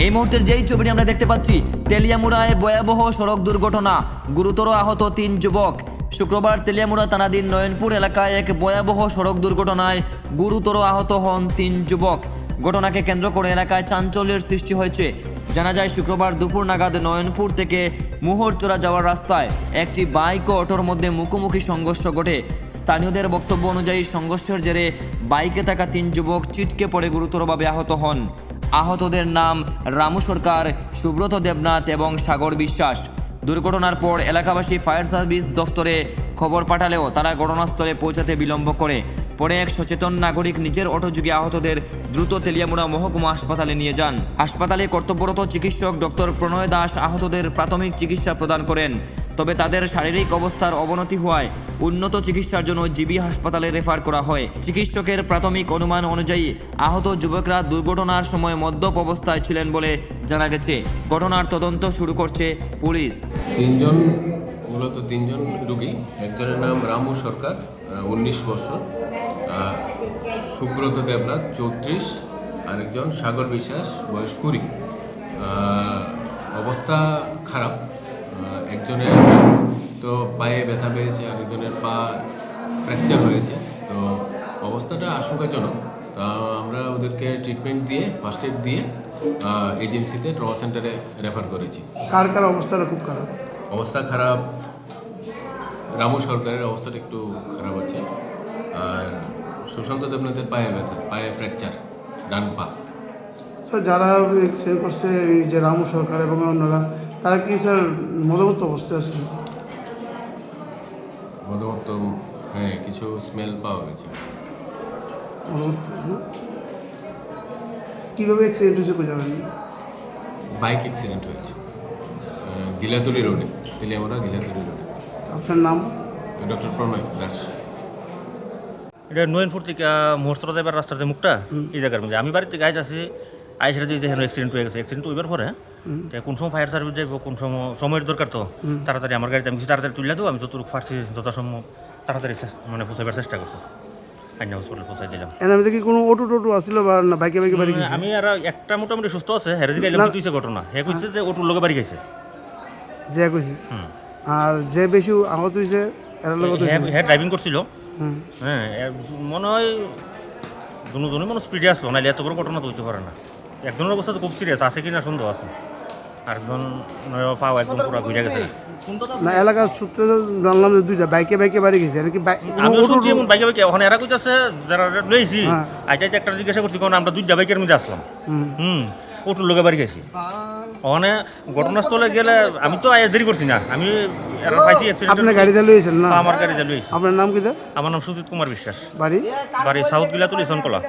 এই মুহূর্তের যেই ছবিটি আমরা দেখতে পাচ্ছি, তেলিয়ামুড়ায় ভয়াবহ সড়ক দুর্ঘটনা, গুরুতর আহত 3 যুবক। শুক্রবার তেলিয়ামুড়া থানাধীন নয়নপুর এলাকায় এক ভয়াবহ সড়ক দুর্ঘটনায় গুরুতর আহত হন 3 যুবক। ঘটনাকে কেন্দ্র করে এলাকায় চাঞ্চল্যের সৃষ্টি হয়েছে। জানা যায়, শুক্রবার দুপুর নাগাদ নয়নপুর থেকে মোহরচোরা যাওয়ার রাস্তায় একটি বাইক ও অটোর মধ্যে মুখোমুখি সংঘর্ষ ঘটে। স্থানীয়দের বক্তব্য অনুযায়ী সংঘর্ষের জেরে বাইকে থাকা 3 যুবক ছিটকে পড়ে গুরুতরভাবে আহত হন। আহতদের নাম রামু সরকার, সুব্রত দেবনাথ এবং সাগর বিশ্বাস। দুর্ঘটনার পর এলাকাবাসী ফায়ার সার্ভিস দফতরে খবর পাঠালেও তারা ঘটনাস্থলে পৌঁছাতে বিলম্ব করে। পরে এক সচেতন নাগরিক নিজের অটোযোগে আহতদের দ্রুত তেলিয়ামুড়া মহকুমা হাসপাতালে নিয়ে যান। হাসপাতালে কর্তব্যরত চিকিৎসক ডক্টর প্রণয় দাস আহতদের প্রাথমিক চিকিৎসা প্রদান করেন। তবে তাদের শারীরিক অবস্থার অবনতি হওয়ায় উন্নত চিকিৎসার জন্য জিবি হাসপাতালে রেফার করা হয়। চিকিৎসকের প্রাথমিক অনুমান অনুযায়ী আহত যুবকরা দুর্ঘটনার সময় মদ্যপ অবস্থায় ছিলেন বলে জানা গেছে। ঘটনার তদন্ত শুরু করছে পুলিশ। মূলত তিনজন রোগী। একজনের নাম রামু সরকার, 19 বছর, সুব্রত দেবনাথ 34, আরেকজন সাগর বিশ্বাস, বয়স 20। অবস্থা খারাপ। একজনের তো পায়ে ব্যথা পেয়েছে, আরেকজনের পা ফ্র্যাকচার হয়েছে। তো অবস্থাটা আশঙ্কাজনক। তা আমরা ওদেরকে ট্রিটমেন্ট দিয়ে, ফার্স্ট এড দিয়ে এজেন্সিতে ট্রমা সেন্টারে রেফার করেছি। কার কার অবস্থাটা খুব খারাপ? অবস্থা খারাপ, রামু সরকারের অবস্থাটা একটু খারাপ আছে। আর সুশান্ত দেবনাথের পায়ে ব্যথা, পায়ে ফ্র্যাকচার, ডান পা। স্যার, যারা অ্যাক্সিডেন্ট করছে, এই যে রামু সরকার এবং অন্যরা, তারা কি স্যার মদমত্ত অবস্থায় আছে? মদমত্ত, হ্যাঁ, কিছু স্মেল পাওয়া গেছে। কীভাবে অ্যাক্সিডেন্ট হয়েছে কই যাবেন? বাইক অ্যাক্সিডেন্ট হয়েছে গিলাতুলি রোডে, তেলিয়ামুড়া গিলাতুলি রোডে। আপনার নাম? ডক্টর প্রণয় দাস। এটা নয়নপুর থেকে মোহরচরা যাবার রাস্তাতে মুখটা এই জায়গার মধ্যে। আমি বাড়িতে গাইজ আছি, আইসা যদি দেখেন অ্যাক্সিডেন্ট হয়ে গেছে। অ্যাক্সিডেন্ট হইবার পরে কোন সময় ফায়ার সার্ভিস যাইব, কোন সময়ের দরকার, তো তাড়াতাড়ি আমার গাড়িতে আমি কিছু তাড়াতাড়ি তুলে দেবো। আমি যতটুকু পারছি যথাসম্ভব তাড়াতাড়ি মানে পৌঁছাবার চেষ্টা করছি। আইনা হসপিটাল পৌঁছাই দিলাম। এর কি কোনো অটো টোটো আসছিল বা না বাইকে বাইকে বাড়ি গেছে? আমি আর একটা মোটামুটি সুস্থ আছে, হেরে দিকে এলাম তুইছে ঘটনা। হে কইছে যে ওটুর লোকে বাড়ি গেছে, যে কইছে। আর যে বেশি আহত হয়েছে এর লোক হ্যাঁ ড্রাইভিং করছিল। হ্যাঁ, মনে হয় দুজনই মনে স্পিডে আসলো, নাহলে এত বড় ঘটনা তো হইতে পারে না। একজনের অবস্থা তো খুব সিরিয়াস আছে কিনা সন্দেহ আছে, আরেকজন পাও একদম পুরো ঘুরে গেছে। না, এলাকার সূত্রে জানলাম যে দুইটা বাইকে বাইকে বাড়ি গেছে। আর কি আমিও শুনছি এমন বাইকে বাইকে। ওখানে এরা কইতাছে যারা লইছি, আইতে একটা জিজ্ঞাসা করছি, কারণ আমরা দুইটা বাইকের মধ্যে আসলাম। ওটুর লোকে বাড়ি গেছি। ওখানে ঘটনাস্থলে গেলে আমি তো দেরি করছি না, আমি পাইছি অ্যাক্সিডেন্ট। আপনার গাড়িতে লইছেন না? আমার গাড়িতে লইছি। আপনার নাম কি? আমার নাম সুজিত কুমার বিশ্বাস। বাড়ি? বাড়ি সাউথ গিলাতুলি, সনকলা।